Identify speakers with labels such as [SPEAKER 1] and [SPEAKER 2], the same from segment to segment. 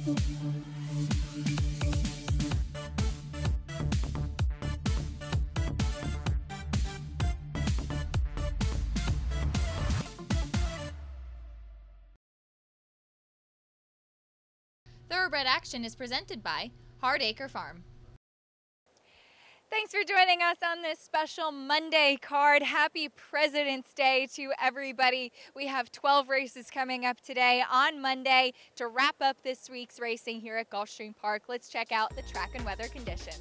[SPEAKER 1] Thoroughbred Action is presented by Hardacre Farm.
[SPEAKER 2] Thanks for joining us on this special Monday card. Happy President's Day to everybody. We have 12 races coming up today on Monday to wrap up this week's racing here at Gulfstream Park. Let's check out the track and weather conditions.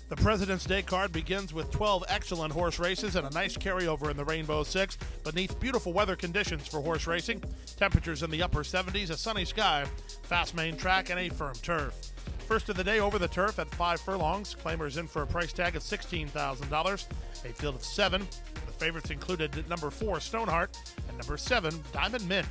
[SPEAKER 3] The President's Day card begins with 12 excellent horse races and a nice carryover in the Rainbow Six beneath beautiful weather conditions for horse racing. Temperatures in the upper 70s, a sunny sky, fast main track, and a firm turf. First of the day over the turf at 5 furlongs. Claimers in for a price tag of $16,000. A field of 7. The favorites included number 4 Stoneheart and number 7 Diamond Mint.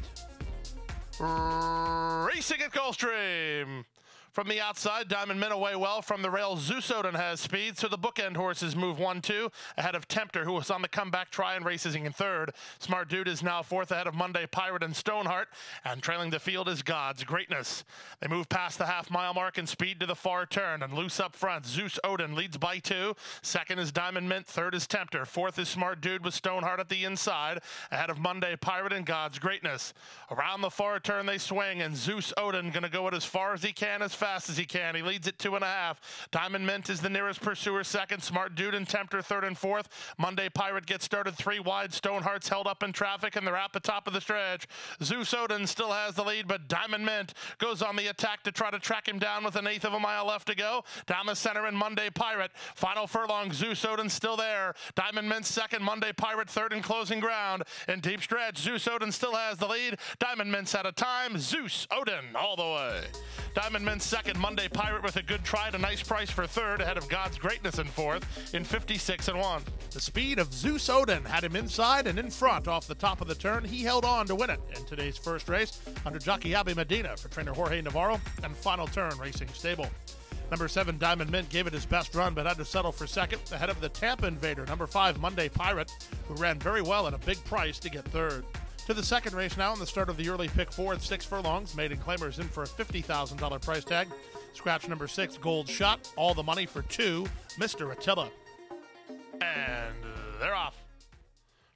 [SPEAKER 4] Racing at Gulfstream. From the outside, Diamond Mint away well from the rail. Zeus Odin has speed, so the bookend horses move 1-2 ahead of Tempter, who was on the comeback try and racing in third. Smart Dude is now fourth ahead of Monday Pirate and Stoneheart, and trailing the field is God's Greatness. They move past the half-mile mark and speed to the far turn, and loose up front. Zeus Odin leads by 2. Second is Diamond Mint, third is Tempter. Fourth is Smart Dude with Stoneheart at the inside, ahead of Monday Pirate and God's Greatness. Around the far turn they swing, and Zeus Odin going to go it as far as he can, as fast as he can. He leads at 2.5. Diamond Mint is the nearest pursuer second. Smart Dude and Tempter third and fourth. Monday Pirate gets started 3 wide. Stoneheart's held up in traffic, and they're at the top of the stretch. Zeus Odin still has the lead, but Diamond Mint goes on the attack to try to track him down with 1/8 of a mile left to go. Down the center in Monday Pirate. Final furlong, Zeus Odin still there. Diamond Mint second, Monday Pirate third in closing ground. In deep stretch, Zeus Odin still has the lead. Diamond Mint's out of time. Zeus Odin all the way. Diamond Mint second, Monday Pirate with a good try at a nice price for third, ahead of God's Greatness in fourth in 56-1.
[SPEAKER 3] The speed of Zeus Odin had him inside and in front off the top of the turn. He held on to win it in today's first race under jockey Abby Medina for trainer Jorge Navarro and Final Turn Racing Stable. Number 7 Diamond Mint gave it his best run but had to settle for second, ahead of the Tampa Invader, number 5 Monday Pirate, who ran very well at a big price to get third. To the second race now, in the start of the early pick 4 at 6 furlongs. Maiden Claimers in for a $50,000 price tag. Scratch number 6, Gold Shot. All the money for 2, Mr. Attila.
[SPEAKER 4] And they're off.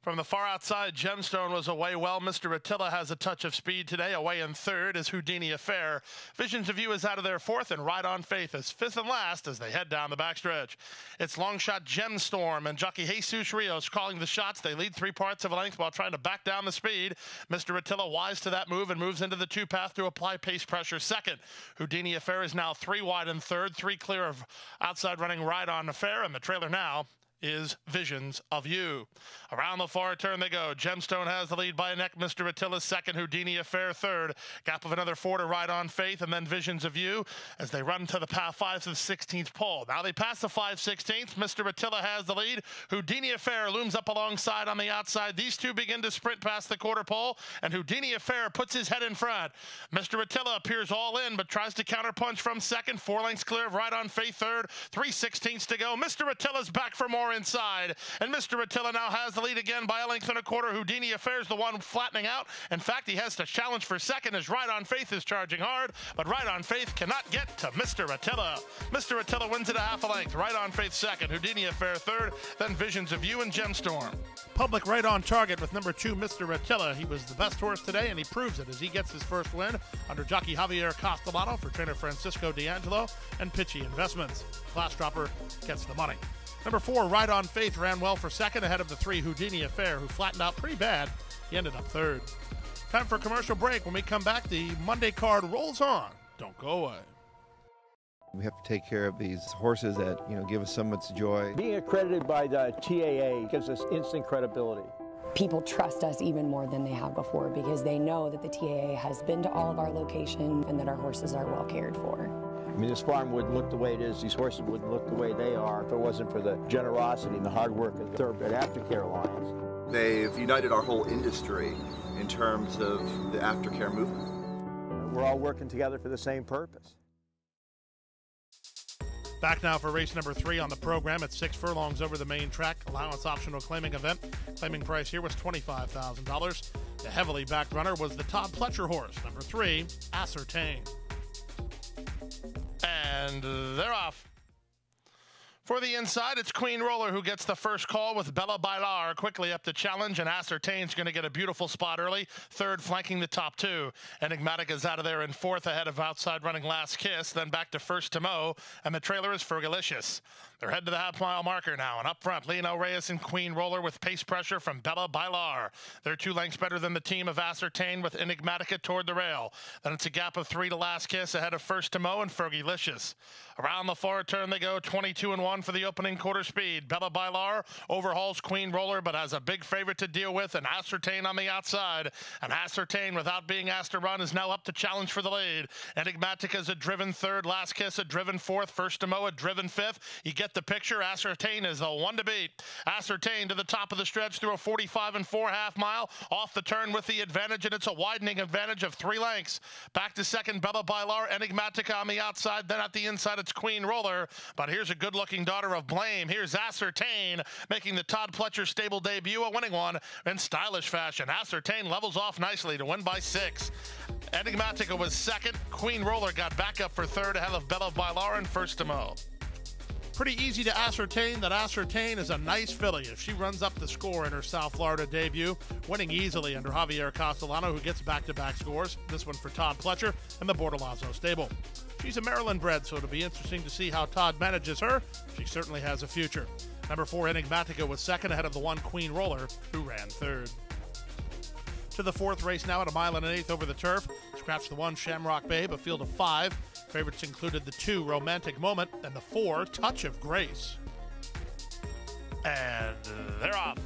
[SPEAKER 4] From the far outside, Gemstone was away well. Mr. Attila has a touch of speed today. Away in third is Houdini Affair. Visions of You is out of their fourth, and Ride on Faith is fifth and last as they head down the backstretch. It's long shot Gemstorm and jockey Jesus Rios calling the shots. They lead 3 parts of a length while trying to back down the speed. Mr. Attila wise to that move and moves into the 2 path to apply pace pressure second. Houdini Affair is now 3 wide in third, 3 clear of outside running Ride on Affair, and the trailer now is Visions of You. Around the far turn they go. Gemstone has the lead by a neck. Mr. Attila second. Houdini Affair third. Gap of another 4 to Ride on Faith, and then Visions of You as they run to the path 5 to the 16th pole. Now they pass the 5/16. Mr. Attila has the lead. Houdini Affair looms up alongside on the outside. These two begin to sprint past the quarter pole, and Houdini Affair puts his head in front. Mr. Attila appears all in, but tries to counterpunch from second. 4 lengths clear of Ride on Faith third. 3/16 to go. Mr. Attila's back for more inside, and Mr. Attila now has the lead again by a length and a quarter. Houdini Affair's the one flattening out. In fact, he has to challenge for second as Ride on Faith is charging hard, but Ride on Faith cannot get to Mr. Attila. Mr. Attila wins it a half a length. Ride on Faith second, Houdini Affair third, then Visions of You and Gemstorm.
[SPEAKER 3] Public right on target with number 2, Mr. Attila. He was the best horse today, and he proves it as he gets his first win under jockey Javier Castellano for trainer Francisco D'Angelo and Pitchy Investments. Class dropper gets the money. Number 4, Ride on Faith ran well for second ahead of the 3, Houdini Affair, who flattened out pretty bad. He ended up third. Time for a commercial break. When we come back, the Monday card rolls on. Don't go away.
[SPEAKER 5] We have to take care of these horses that, give us so much joy.
[SPEAKER 6] Being accredited by the TAA gives us instant credibility.
[SPEAKER 7] People trust us even more than they have before because they know that the TAA has been to all of our locations and that our horses are well cared for.
[SPEAKER 6] I mean, this farm wouldn't look the way it is, these horses wouldn't look the way they are if it wasn't for the generosity and the hard work of the Thoroughbred Aftercare Alliance.
[SPEAKER 8] They've united our whole industry in terms of the aftercare movement.
[SPEAKER 6] We're all working together for the same purpose.
[SPEAKER 3] Back now for race number 3 on the program at 6 furlongs over the main track. Allowance optional claiming event. Claiming price here was $25,000. The heavily backed runner was the Todd Pletcher horse, number 3, Ascertain.
[SPEAKER 4] And they're off. For the inside, it's Queen Roller who gets the first call with Bella Bailar quickly up to challenge, and Ascertain's going to get a beautiful spot early, third flanking the top two. Enigmatic is out of there in fourth ahead of outside running Last Kiss, then back to first to Mo, and the trailer is Fergalicious. They're headed to the half-mile marker now, and up front, Lino Reyes and Queen Roller with pace pressure from Bella Bailar. They're 2 lengths better than the team of Ascertain with Enigmatica toward the rail. Then it's a gap of 3 to Last Kiss ahead of first to Mo and Fergalicious. Around the forward turn they go, 22-1 for the opening quarter speed. Bella Bailar overhauls Queen Roller, but has a big favorite to deal with, and Ascertain on the outside. And Ascertain, without being asked to run, is now up to challenge for the lead. Enigmatica is a driven third, Last Kiss a driven fourth, first to Mo a driven fifth. You get the picture. Ascertain is the one to beat. Ascertain to the top of the stretch through a 45 4/2 mile. Off the turn with the advantage, and it's a widening advantage of 3 lengths. Back to second, Bella Bailar. Enigmatica on the outside. Then at the inside, it's Queen Roller. But here's a good-looking daughter of Blame. Here's Ascertain making the Todd Pletcher stable debut, a winning one in stylish fashion. Ascertain levels off nicely to win by 6. Enigmatica was second. Queen Roller got back up for third ahead of Bella Bailar and first to Mo.
[SPEAKER 3] Pretty easy to ascertain that Ascertain is a nice filly if she runs up the score in her South Florida debut, winning easily under Javier Castellano, who gets back-to-back scores, this one for Todd Pletcher and the Bordalazo stable. She's a Maryland bred, so it'll be interesting to see how Todd manages her. She certainly has a future. Number 4, Enigmatica, was second ahead of the 1 Queen Roller, who ran third. To the 4th race now at 1 1/8 over the turf. Scratch the 1 Shamrock Babe, a field of 5. Favorites included the 2 Romantic Moment and the 4 Touch of Grace.
[SPEAKER 4] And they're off.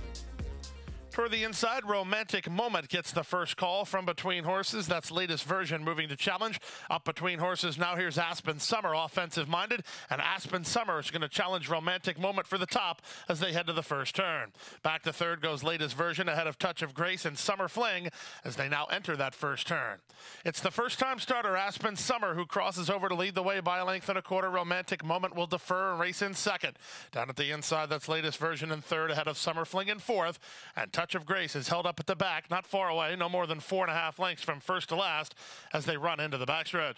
[SPEAKER 4] For the inside, Romantic Moment gets the first call from between horses. That's latest version moving to challenge. Up between horses now, here's Aspen Summer, offensive-minded. And Aspen Summer is going to challenge Romantic Moment for the top as they head to the first turn. Back to third goes latest version ahead of Touch of Grace and Summer Fling as they now enter that first turn. It's the first-time starter, Aspen Summer, who crosses over to lead the way by a length and a quarter. Romantic Moment will defer and race in second. Down at the inside, that's latest version in third ahead of Summer Fling in fourth. And Touch of Grace is held up at the back, not far away, no more than 4.5 lengths from first to last as they run into the backstretch.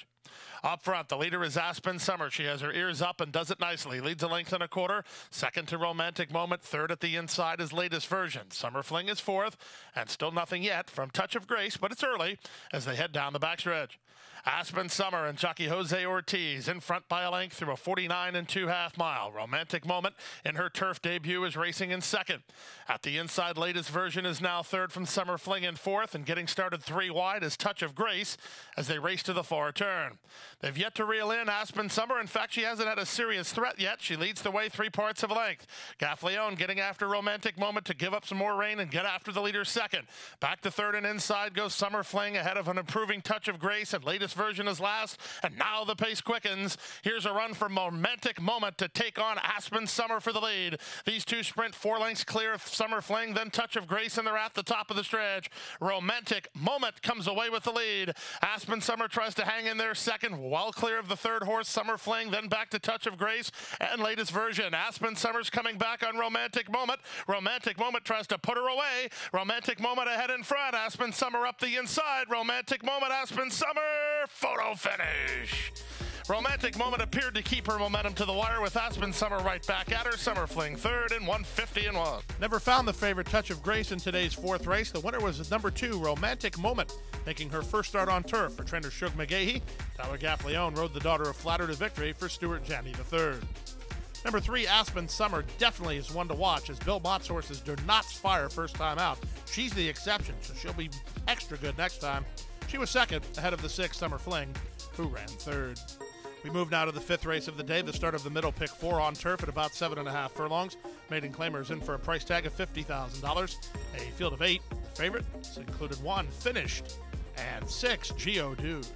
[SPEAKER 4] Up front, the leader is Aspen Summer. She has her ears up and does it nicely. Leads a length and a quarter. Second to Romantic Moment. Third at the inside is latest version. Summer Fling is fourth, and still nothing yet from Touch of Grace, but it's early as they head down the backstretch. Aspen Summer and jockey Jose Ortiz in front by a length through a 49 2/2 mile. Romantic Moment in her turf debut is racing in second. At the inside, latest version is now third from Summer Fling in fourth, and getting started 3 wide is Touch of Grace as they race to the far turn. They've yet to reel in Aspen Summer. In fact, she hasn't had a serious threat yet. She leads the way 3 parts of a length. Gaffleone getting after Romantic Moment to give up some more rein and get after the leader second. Back to third and inside goes Summer Fling ahead of an improving Touch of Grace, and latest version is last, and now the pace quickens. Here's a run for Romantic Moment to take on Aspen Summer for the lead. These 2 sprint 4 lengths clear of Summer Fling, then Touch of Grace, and they're at the top of the stretch. Romantic Moment comes away with the lead. Aspen Summer tries to hang in there second, well clear of the third horse, Summer Fling, then back to Touch of Grace and latest version. Aspen Summer's coming back on Romantic Moment. Romantic Moment tries to put her away. Romantic Moment ahead in front. Aspen Summer up the inside. Romantic Moment, Aspen Summer, photo finish. Romantic Moment appeared to keep her momentum to the wire with Aspen Summer right back at her. Summer Fling third and 150-1.
[SPEAKER 3] Never found the favorite Touch of Grace in today's 4th race. The winner was number 2, Romantic Moment, making her first start on turf for trainer Shug McGahee. Tyler Gaffleone rode the Daughter of Flatter to victory for Stuart Janney III. Number 3, Aspen Summer, definitely is one to watch as Bill Mott's horses do not fire first time out. She's the exception, so she'll be extra good next time. She was second ahead of the 6 Summer Fling, who ran third. We move now to the 5th race of the day, the start of the middle pick 4 on turf at about 7.5 furlongs. Maiden claimers in for a price tag of $50,000. A field of 8. Favorites included 1 Finished and 6 Geodude.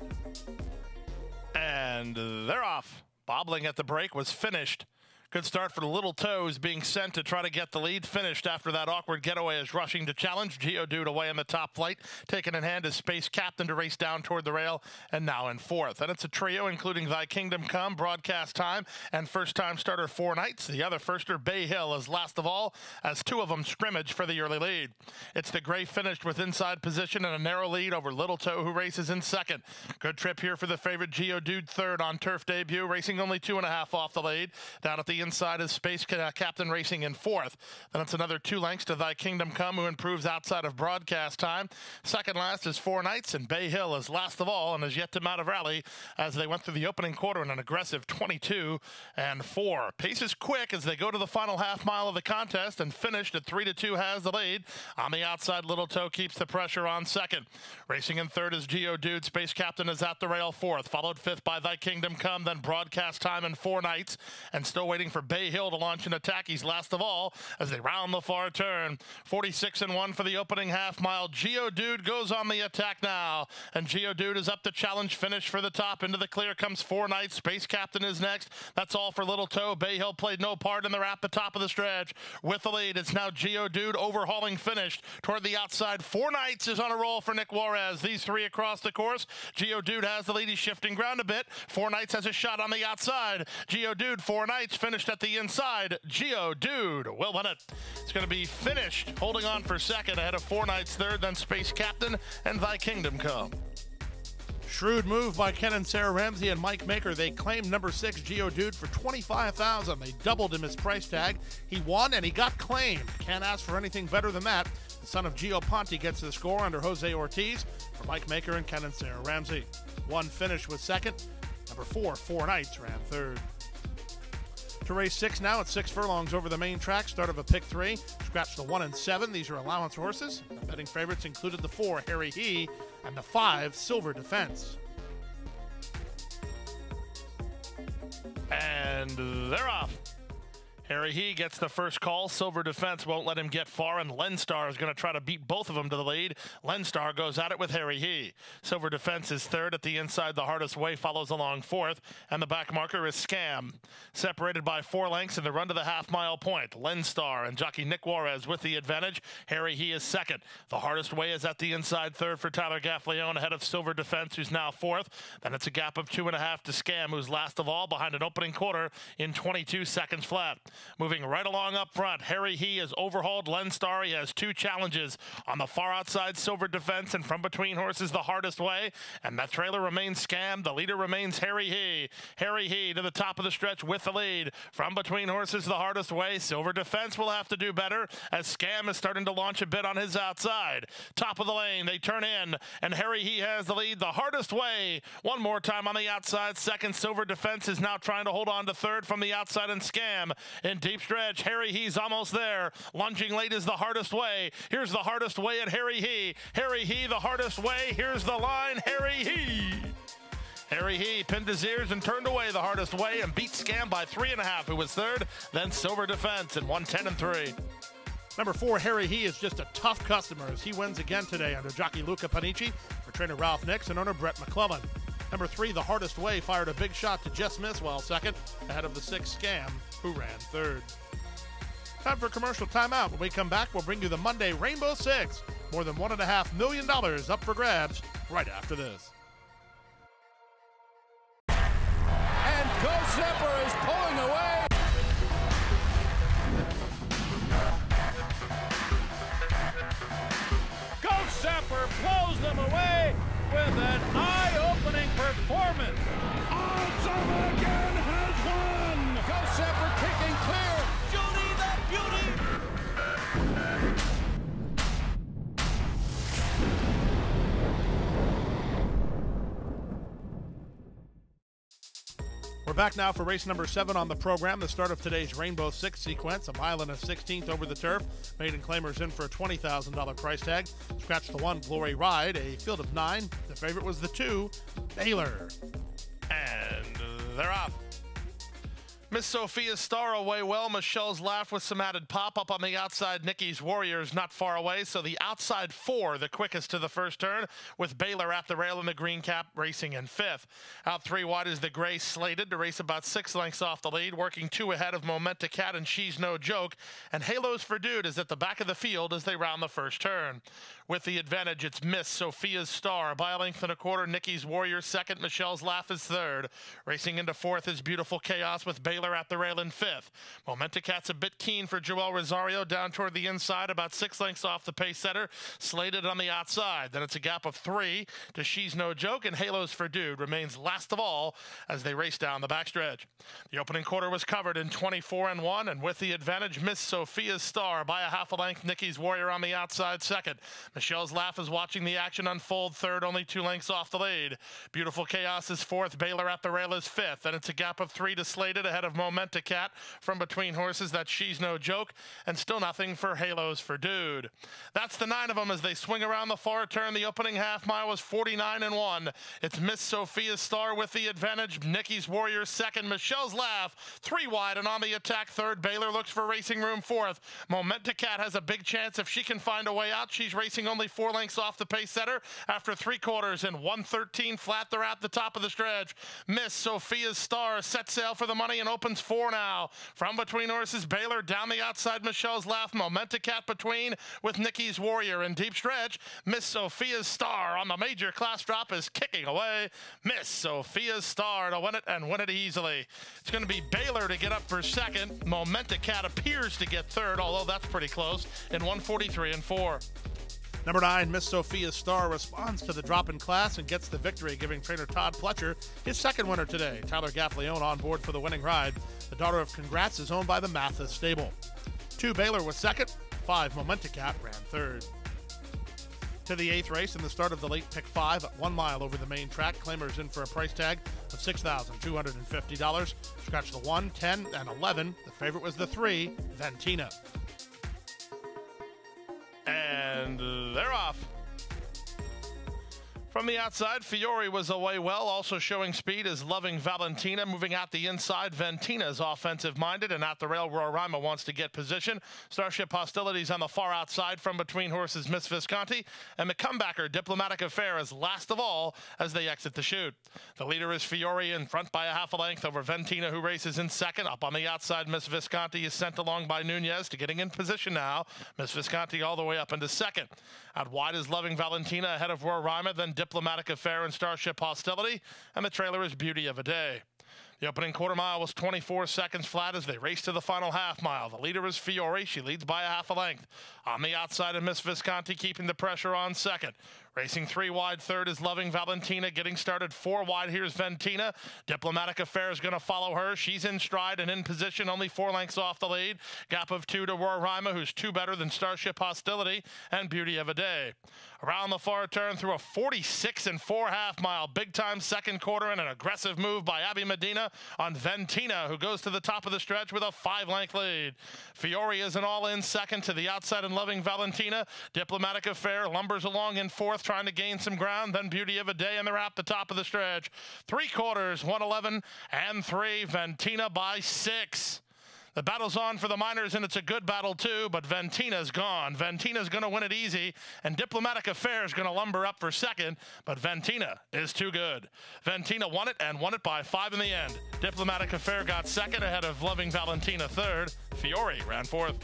[SPEAKER 4] And they're off. Bobbling at the break was Finished. Good start for the Little Toes, being sent to try to get the lead. Finished after that awkward getaway is rushing to challenge. Geodude away in the top flight. Taken in hand is Space Captain to race down toward the rail, and now in fourth. And it's a trio, including Thy Kingdom Come, Broadcast Time, and first-time starter 4 Nights. The other firster, Bay Hill, is last of all, as 2 of them scrimmage for the early lead. It's the gray finished with inside position and a narrow lead over Little Toe, who races in second. Good trip here for the favorite Geodude, third on turf debut, racing only 2.5 off the lead. Down at the inside is Space Captain racing in fourth. Then it's another 2 lengths to Thy Kingdom Come, who improves outside of Broadcast Time. Second last is 4 Nights, and Bay Hill is last of all and is yet to mount a rally as they went through the opening quarter in an aggressive 22-4. Pace is quick as they go to the final half mile of the contest, and finished at 3-2 has the lead. On the outside, Little Toe keeps the pressure on second. Racing in third is Geodude. Space Captain is at the rail fourth, followed fifth by Thy Kingdom Come, then Broadcast Time and 4 Nights, and still waiting for Bay Hill to launch an attack. He's last of all as they round the far turn. 46-1 for the opening half mile. Geodude goes on the attack now, and Geodude is up to challenge finish for the top. Into the clear comes 4 Nights. Space Captain is next. That's all for Little Toe. Bay Hill played no part in the wrap. The top of the stretch with the lead. It's now Geodude overhauling finished toward the outside. 4 Nights is on a roll for Nick Juarez. These 3 across the course. Geodude has the lead. He's shifting ground a bit. 4 Nights has a shot on the outside. Geodude, 4 Nights finished at the inside. Geodude will win it. It's going to be finished, holding on for second ahead of 4 Nights third, then Space Captain and Thy Kingdom Come.
[SPEAKER 3] Shrewd move by Ken and Sarah Ramsey and Mike Maker. They claimed number 6 Geodude for $25,000. They doubled him his price tag. He won and he got claimed. Can't ask for anything better than that. The son of Gio Ponte gets the score under Jose Ortiz for Mike Maker and Ken and Sarah Ramsey. 1 finish was second. Number 4 Nights ran third. To race 6 now, it's 6 furlongs over the main track. Start of a pick 3. Scratch the 1 and 7. These are allowance horses. The betting favorites included the 4 Harry He and the 5 Silver Defense.
[SPEAKER 4] And they're off. Harry He gets the first call. Silver Defense won't let him get far, and Lenstar is going to try to beat both of them to the lead. Lenstar goes at it with Harry He. Silver Defense is third at the inside. The Hardest Way follows along fourth, and the back marker is Scam. Separated by 4 lengths in the run to the half-mile point. Lenstar and jockey Nick Juarez with the advantage. Harry He is second. The Hardest Way is at the inside third for Tyler Gaffleone, ahead of Silver Defense, who's now fourth. Then it's a gap of 2.5 to Scam, who's last of all, behind an opening quarter in 22 seconds flat. Moving right along up front, Harry He has overhauled Lenstar. He has 2 challenges on the far outside, Silver Defense, and from between horses, the Hardest Way. And that trailer remains Scam. The leader remains Harry He. Harry He to the top of the stretch with the lead. From between horses, the Hardest Way. Silver Defense will have to do better as Scam is starting to launch a bit on his outside. Top of the lane, they turn in, and Harry He has the lead. The Hardest Way one more time on the outside. Second, Silver Defense is now trying to hold on to third from the outside, and Scam in deep stretch. Harry He's almost there. Lunging late is the Hardest Way. Here's the Hardest Way at Harry He. Harry He, the Hardest Way. Here's the line, Harry He. Harry He pinned his ears and turned away the Hardest Way and beat Scam by 3.5, who was third. Then Silver Defense in 1:10-3.
[SPEAKER 3] Number 4 Harry He is just a tough customer as he wins again today under jockey Luca Panici for trainer Ralph Nix and owner Brett McClellan. Number 3, the Hardest Way, fired a big shot to Jess Misswell second, ahead of the 6 Scam, who ran third. Time for a commercial timeout. When we come back, we'll bring you the Monday Rainbow Six. More than $1.5 million up for grabs right after this.
[SPEAKER 9] And Ghost Zipper is pulling away. Ghost Zipper blows them away with an eye-opening performance. Awesome again has won. Ghost Zipper kicking clear. Judy the Beauty.
[SPEAKER 3] We're back now for race number 7 on the program, the start of today's Rainbow Six sequence. A mile and a 16th over the turf. Maiden claimers in for a $20,000 price tag. Scratch the 1, Glory Ride, a field of 9. The favorite was the 2, Baylor.
[SPEAKER 4] And they're off. Miss Sophia's Star away well. Michelle's Laugh with some added pop up on the outside. Nikki's Warriors not far away. So the outside four, the quickest to the first turn, with Baylor at the rail in the green cap racing in fifth. Out three wide is the gray Slated to race about 6 lengths off the lead, working 2 ahead of Momenta Cat and She's No Joke. And Halos for Dude is at the back of the field as they round the first turn. With the advantage, it's Miss Sophia's Star by a length and a quarter. Nikki's Warrior second. Michelle's Laugh is third. Racing into fourth is Beautiful Chaos with Baylor at the rail in fifth. Momenta Cat's a bit keen for Joel Rosario down toward the inside, about 6 lengths off the pace setter. Slated on the outside. Then it's a gap of 3 to She's No Joke, and Halos for Dude remains last of all as they race down the backstretch. The opening quarter was covered in 24-1, and with the advantage, Miss Sophia's Star by a half a length. Nikki's Warrior on the outside second. Michelle's Laugh is watching the action unfold third, only 2 lengths off the lead. Beautiful Chaos is fourth. Baylor at the rail is fifth. And it's a gap of 3 to Slated ahead of Momenta Cat. From between horses, that She's No Joke. And still nothing for Halos for Dude. That's the 9 of them as they swing around the far turn. The opening half mile was 49-1. It's Miss Sophia's Star with the advantage. Nikki's Warrior second. Michelle's Laugh 3 wide and on the attack third. Baylor looks for racing room fourth. Momenta Cat has a big chance if she can find a way out. She's racing only 4 lengths off the pace setter after 3 quarters and 1:13 flat. They're at the top of the stretch. Miss Sophia's Star sets sail for the money and opens 4 now. From between horses, Baylor down the outside. Michelle's Laugh, Momenta Cat between with Nikki's Warrior in deep stretch. Miss Sophia's Star on the major class drop is kicking away. Miss Sophia's Star to win it and win it easily. It's going to be Baylor to get up for second. Momenta Cat appears to get third, although that's pretty close, in 1:43-4.
[SPEAKER 3] Number 9, Miss Sophia's Star responds to the drop in class and gets the victory, giving trainer Todd Fletcher his second winner today. Tyler Gaffleone on board for the winning ride. The Daughter of Congrats is owned by the Mathis stable. 2, Baylor was second. 5, Momenta Cat ran third. To the 8th race in the start of the late pick 5 at 1 mile over the main track. Claimers in for a price tag of $6,250. Scratch the 1, 10, and 11. The favorite was the 3, Ventina.
[SPEAKER 4] And they're off. From the outside, Fiore was away well. Also showing speed is Loving Valentina. Moving out the inside, Ventina is offensive-minded, and at the rail, Roraima wants to get position. Starship Hostilities on the far outside. From between horses, Miss Visconti. And the comebacker, Diplomatic Affair, is last of all as they exit the chute. The leader is Fiore in front by a half a length over Ventina, who races in second. Up on the outside, Miss Visconti is sent along by Nunez to getting in position now. Miss Visconti all the way up into second. Out wide is Loving Valentina ahead of Roraima, then Diplomatic Affair and Starship Hostility, and the trailer is Beauty of a Day. The opening quarter mile was 24 seconds flat as they race to the final half mile. The leader is Fiore. She leads by a half a length. On the outside of Miss Visconti, keeping the pressure on second. Racing 3 wide third is Loving Valentina. Getting started 4 wide, here's Ventina. Diplomatic Affair is going to follow her. She's in stride and in position, only 4 lengths off the lead. Gap of 2 to Roraima, who's 2 better than Starship Hostility and Beauty of a Day. Around the far turn through a 46 4/2 mile. Big time second quarter and an aggressive move by Abby Medina on Ventina, who goes to the top of the stretch with a 5-length lead. Fiore is an all-in second to the outside and Loving Valentina. Diplomatic Affair lumbers along in fourth, trying to gain some ground. Then Beauty of a Day, and they're at the top of the stretch. 3 quarters, 1:11-3. Ventina by 6. The battle's on for the minors, and it's a good battle, too, but Ventina's gone. Ventina's going to win it easy, and Diplomatic Affair is going to lumber up for second, but Ventina is too good. Ventina won it, and won it by 5 in the end. Diplomatic Affair got second ahead of Loving Valentina third. Fiore ran fourth.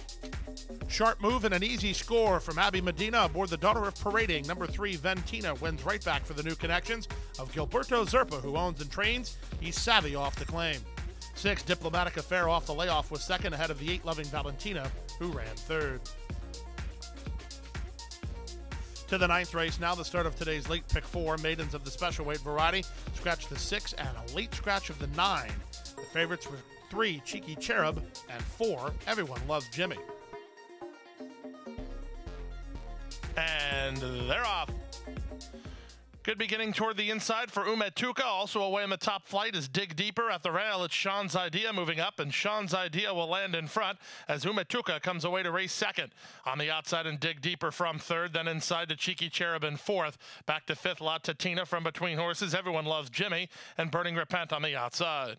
[SPEAKER 3] Sharp move and an easy score from Abby Medina aboard the Daughter of Parading. Number 3, Ventina, wins right back for the new connections of Gilberto Zerpa, who owns and trains. He's savvy off the claim. 6, Diplomatic Affair off the layoff was second ahead of the 8, Loving Valentina, who ran third. To the 9th race, now the start of today's late pick 4, maidens of the special weight variety. Scratch the 6 and a late scratch of the 9. The favorites were 3, Cheeky Cherub, and 4, Everyone Loves Jimmy.
[SPEAKER 4] And they're off. Good beginning toward the inside for Umetuka. Also away in the top flight is Dig Deeper. At the rail, it's Sean's Idea moving up, and Sean's Idea will land in front as Umetuka comes away to race second. On the outside and Dig Deeper from third, then inside to Cheeky Cherub in fourth. Back to fifth, La Tatina from between horses. Everyone Loves Jimmy, and Burning Repent on the outside.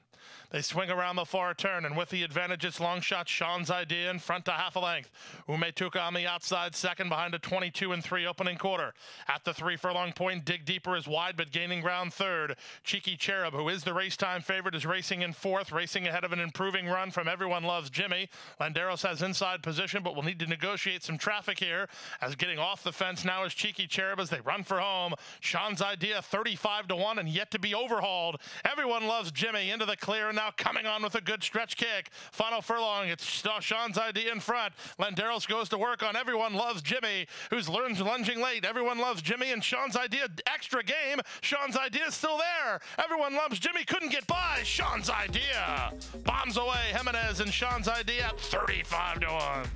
[SPEAKER 4] They swing around the far turn, and with the advantage, it's long shot Sean's Idea in front to half a length. Umetuka on the outside second behind a 22-3 opening quarter. At the 3 furlong point, Dig Deeper is wide but gaining ground third. Cheeky Cherub, who is the race time favorite, is racing in fourth, racing ahead of an improving run from Everyone Loves Jimmy. Landeros has inside position but will need to negotiate some traffic here, as getting off the fence now is Cheeky Cherub as they run for home. Sean's Idea 35-1 and yet to be overhauled. Everyone Loves Jimmy into the clear and now coming on with a good stretch kick. Final furlong, it's Sean's Idea in front. Landeros goes to work on Everyone Loves Jimmy, who's lunging late. Everyone Loves Jimmy and Sean's Idea extra game. Sean's Idea is still there. Everyone Loves Jimmy couldn't get by. Sean's Idea bombs away Jimenez and Sean's Idea at 35-1.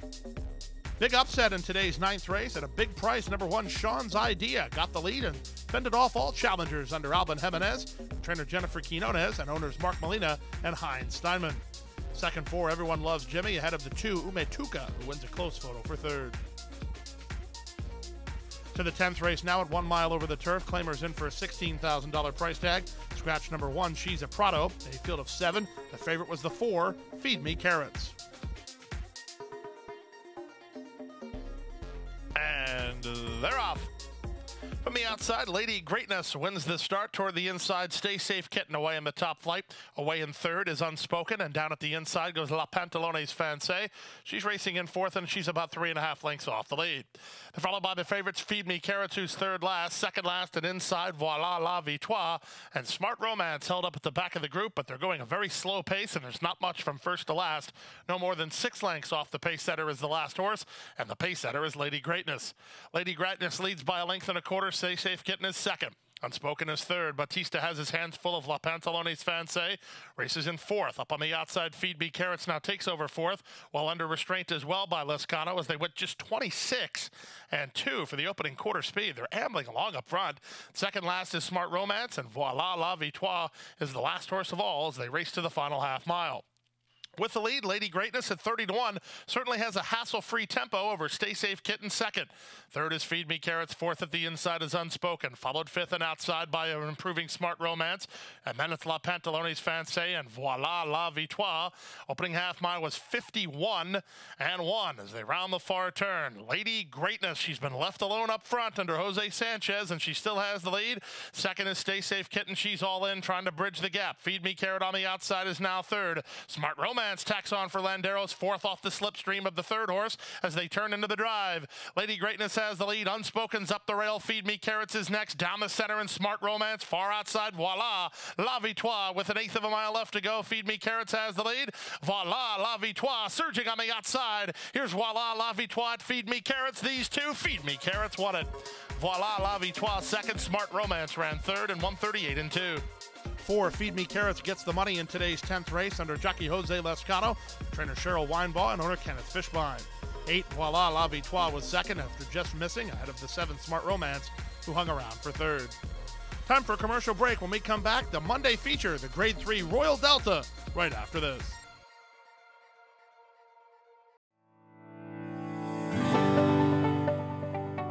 [SPEAKER 3] Big upset in today's 9th race at a big price. Number 1, Sean's Idea got the lead and fended off all challengers under Alban Jimenez, trainer Jennifer Quinones, and owners Mark Molina and Heinz Steinman. Second 4, Everyone Loves Jimmy ahead of the 2, Umetuka, who wins a close photo for third. To the 10th race now at 1 mile over the turf. Claimers in for a $16,000 price tag. Scratch number 1, She's a Prado, a field of 7. The favorite was the 4, Feed Me Carrots.
[SPEAKER 4] And they're off. From the outside, Lady Greatness wins the start. Toward the inside, Stay Safe Kitten away in the top flight. Away in third is Unspoken, and down at the inside goes La Pantalones Fancy. She's racing in fourth, and she's about 3.5 lengths off the lead. They're followed by the favorites Feed Me Carrots, who's third last. Second last and inside, Voila La Victoire. And Smart Romance held up at the back of the group, but they're going a very slow pace, and there's not much from first to last. No more than 6 lengths off the pace setter is the last horse, and the pace setter is Lady Greatness. Lady Greatness leads by 1.25 lengths. Stay Safe Kitten is second. Unspoken is third. Batista has his hands full of La Pantalones Fancy. Races in fourth. Up on the outside, Feed Me Carrots now takes over fourth, while under restraint as well by Lescano as they went just 26-2 for the opening quarter speed. They're ambling along up front. Second last is Smart Romance, and Voila La Victoire is the last horse of all as they race to the final half mile. With the lead, Lady Greatness at 30-1 certainly has a hassle-free tempo over Stay Safe Kitten second. Third is Feed Me Carrots. Fourth at the inside is Unspoken. Followed fifth and outside by an improving Smart Romance. And then it's La Pantalones Fancy and Voila La Victoire. Opening half mile was 51-1 as they round the far turn. Lady Greatness, she's been left alone up front under Jose Sanchez, and she still has the lead. Second is Stay Safe Kitten. She's all in, trying to bridge the gap. Feed Me Carrot on the outside is now third. Smart Romance tacks on for Landeros, fourth off the slipstream of the third horse as they turn into the drive. Lady Greatness has the lead. Unspoken's up the rail. Feed Me Carrots is next. Down the center and Smart Romance far outside. Voila La Victoire with 1/8 of a mile left to go. Feed Me Carrots has the lead. Voila La Victoire surging on the outside. Here's Voila La Victoire at Feed Me Carrots. These two, Feed Me Carrots won it. Voila La Victoire second. Smart Romance ran third and 138-2.
[SPEAKER 3] 4, Feed Me Carrots gets the money in today's 10th race under jockey Jose Lescano, trainer Cheryl Weinbaugh, and owner Kenneth Fishbein. 8, Voila La Victoire was second after just missing ahead of the 7, Smart Romance, who hung around for third. Time for a commercial break. When we come back, the Monday feature, the Grade 3 Royal Delta, right after this.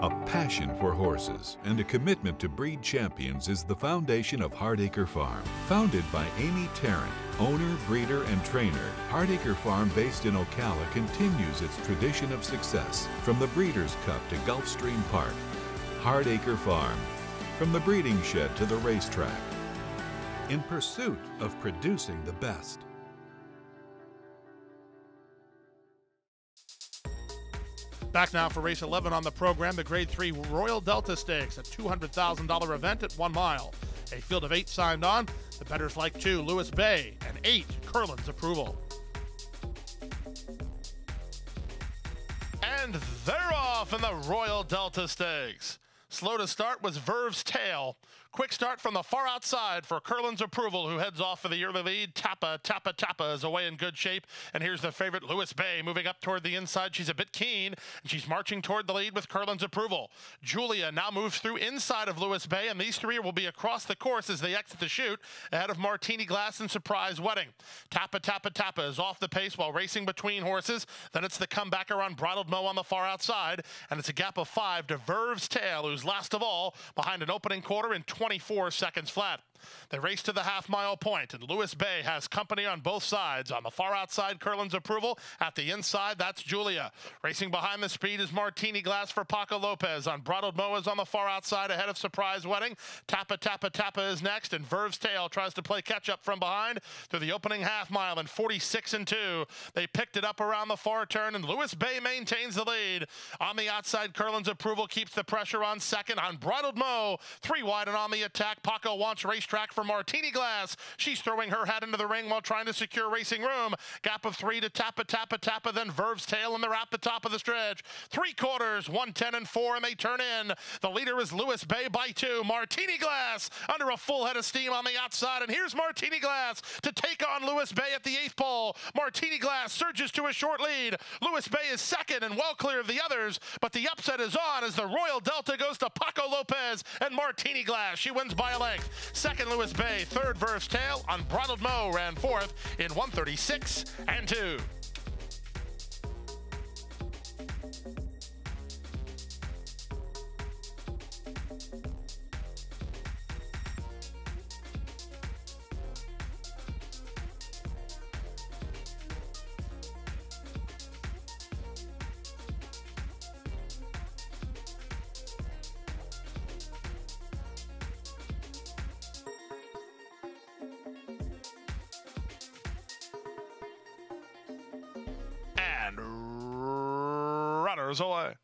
[SPEAKER 10] A passion for horses and a commitment to breed champions is the foundation of Hardacre Farm. Founded by Amy Tarrant, owner, breeder, and trainer, Hardacre Farm, based in Ocala, continues its tradition of success. From the Breeders' Cup to Gulfstream Park, Hardacre Farm. From the breeding shed to the racetrack. In pursuit of producing the best.
[SPEAKER 3] Back now for race 11 on the program, the Grade 3 Royal Delta Stakes, a $200,000 event at 1 mile. A field of 8 signed on. The bettors like 2, Lewis Bay, and 8, Curlin's Approval.
[SPEAKER 4] And they're off in the Royal Delta Stakes. Slow to start was Verve's Tail. Quick start from the far outside for Curlin's Approval, who heads off for the early lead. Tappa is away in good shape. And here's the favorite, Lewis Bay, moving up toward the inside. She's a bit keen, and she's marching toward the lead with Curlin's Approval. Julia now moves through inside of Lewis Bay, and these three will be across the course as they exit the chute, ahead of Martini Glass and Surprise Wedding. Tappa is off the pace while racing between horses. Then it's the comebacker Unbridled Mo on the far outside, and it's a gap of 5 to Verve's Tail, who's last of all, behind an opening quarter in 24 seconds flat. They race to the half-mile point, and Lewis Bay has company on both sides. On the far outside, Curlin's Approval. At the inside, that's Julia. Racing behind the speed is Martini Glass for Paco Lopez. Unbridled Mo is on the far outside ahead of Surprise Wedding. Tappa, Tappa, Tappa is next, and Verve's Tail tries to play catch-up from behind through the opening half-mile in 46-2. They picked it up around the far turn, and Lewis Bay maintains the lead. On the outside, Curlin's Approval keeps the pressure on second. Unbridled Mo, 3 wide and on the attack. Paco wants racetrack for Martini Glass. She's throwing her hat into the ring while trying to secure racing room. Gap of 3 to Tappa, Tappa, Tappa, then Verve's Tail, and they're at the top of the stretch. 3/4, 1:10-4, and they turn in. The leader is Lewis Bay by 2. Martini Glass under a full head of steam on the outside, and here's Martini Glass to take on Lewis Bay at the 8th pole. Martini Glass surges to a short lead. Lewis Bay is second and well clear of the others, but the upset is on as the Royal Delta goes to Paco Lopez and Martini Glass. She wins by a length. Second, Lewis Bay. Third, Verve's Tail. Unbridled Mo ran 4th in 1:36-2. And runners away.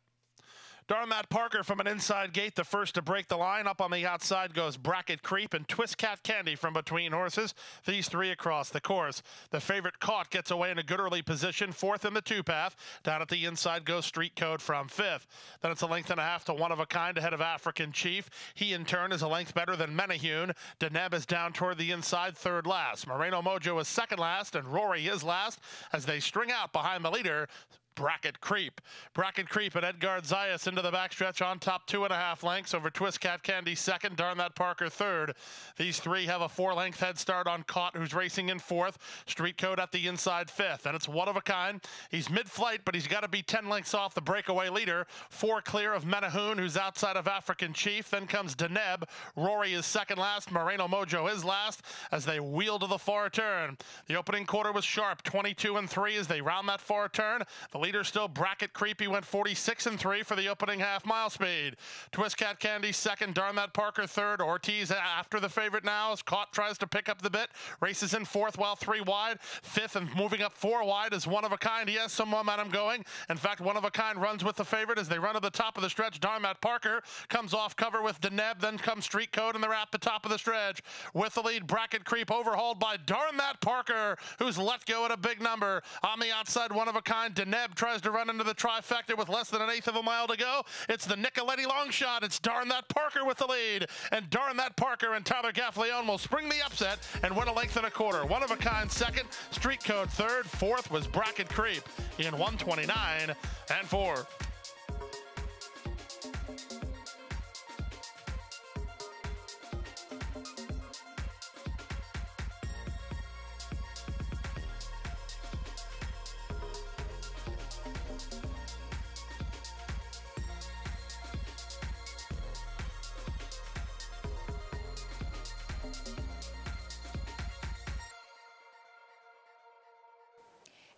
[SPEAKER 4] Darn That Parker from an inside gate, the first to break the line. Up on the outside goes Bracket Creep and Twist Cat Candy from between horses. These 3 across the course. The favorite Caught gets away in a good early position, 4th in the 2-path. Down at the inside goes Street Code from 5th. Then it's a length and a half to One of a Kind ahead of African Chief. He in turn is a length better than Menahune. Deneb is down toward the inside, 3rd last. Moreno Mojo is 2nd last, and Rory is last as they string out behind the leader, Bracket Creep. Bracket Creep and Edgard Zayas into the backstretch on top, 2.5 lengths over Twist Cat Candy 2nd, Darn That Parker 3rd. These 3 have a 4-length head start on Caught, who's racing in 4th. Street Code at the inside 5th, and it's One of a Kind. He's mid-flight, but he's got to be 10 lengths off the breakaway leader. 4 clear of Menahune, who's outside of African Chief. Then comes Deneb. Rory is 2nd last. Moreno Mojo is last as they wheel to the far turn. The opening quarter was sharp, 22-3 as they round that far turn. The leader still Bracket Creepy went 46-3 for the opening half-mile speed. Twist Cat Candy 2nd, Darn That Parker 3rd. Ortiz after the favorite now as Caught tries to pick up the bit. Races in 4th while 3 wide. 5th and moving up 4 wide is One of a Kind. He has some momentum going. In fact, One of a Kind runs with the favorite as they run to the top of the stretch. Darn That Parker comes off cover with Deneb. Then comes Street Code, and they're at the top of the stretch. With the lead, Bracket Creep overhauled by Darn That Parker, who's let go at a big number. On the outside, One of a Kind. Deneb tries to run into the trifecta with less than 1/8 of a mile to go. It's the Nicoletti long shot. It's Darn That Parker with the lead. And Darn That Parker and Tyler Gaffleone will spring the upset and win a length and a quarter. One of a Kind 2nd, Street Code 3rd, 4th was Bracket Creep in 1:29-4.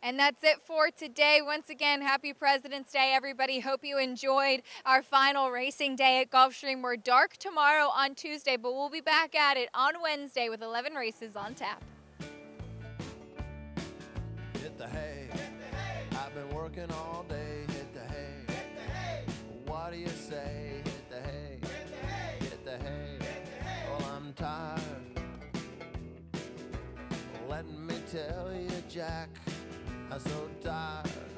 [SPEAKER 2] And that's it for today. Once again, happy President's Day, everybody. Hope you enjoyed our final racing day at Gulfstream. We're dark tomorrow on Tuesday, but we'll be back at it on Wednesday with 11 races on tap.
[SPEAKER 11] Hit the hay. I've been working all day. Hit the hay. Hit the hay. What do you say? Hit the hay. Hit the hay. Hit the hay. Well, I'm tired. Let me tell you, Jack, I'm so tired.